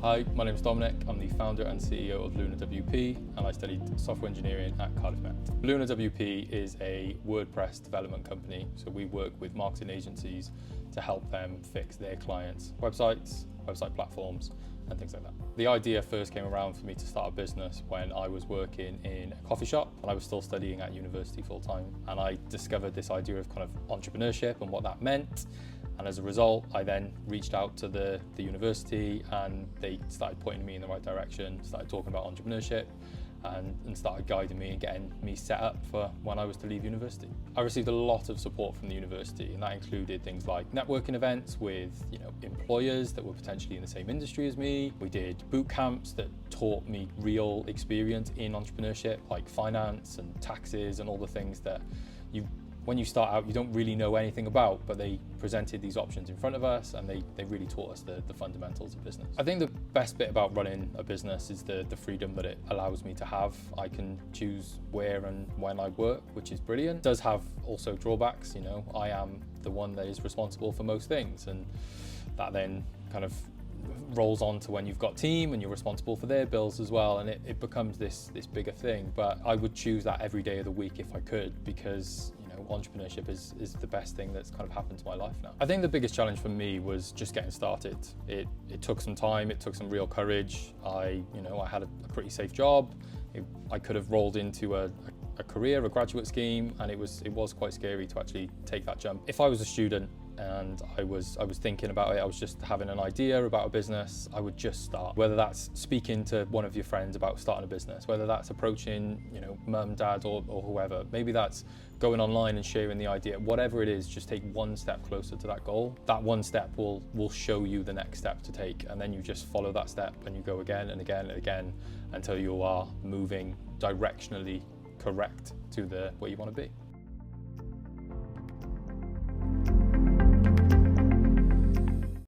Hi, my name is Dominic. I'm the founder and CEO of Lunar WP, and I studied software engineering at Cardiff Met. Lunar WP is a WordPress development company, so we work with marketing agencies to help them fix their clients' websites, website platforms, and things like that. The idea first came around for me to start a business when I was working in a coffee shop and I was still studying at university full time. And I discovered this idea of kind of entrepreneurship and what that meant. And as a result, I then reached out to the university and they started pointing me in the right direction, started talking about entrepreneurship and started guiding me and getting me set up for when I was to leave university. I received a lot of support from the university, and that included things like networking events with employers that were potentially in the same industry as me. We did boot camps that taught me real experience in entrepreneurship, like finance and taxes and all the things that when you start out, you don't really know anything about, but they presented these options in front of us and they really taught us the fundamentals of business. I think the best bit about running a business is the freedom that it allows me to have. I can choose where and when I work, which is brilliant. It does have also drawbacks, I am the one that is responsible for most things, and that then kind of rolls on to when you've got team and you're responsible for their bills as well, and it becomes this bigger thing. But I would choose that every day of the week if I could, because entrepreneurship is the best thing that's kind of happened to my life now. I think the biggest challenge for me was just getting started. It took some time, it took some real courage. I had a pretty safe job. I could have rolled into a career, a graduate scheme, and it was quite scary to actually take that jump. If I was a student and I was thinking about it, I was just having an idea about a business, I would just start. Whether that's speaking to one of your friends about starting a business, whether that's approaching mum, dad, or whoever, maybe that's going online and sharing the idea. Whatever it is, just take one step closer to that goal. That one step will show you the next step to take, and then you just follow that step and you go again and again and again until you are moving directionally correct to where you want to be.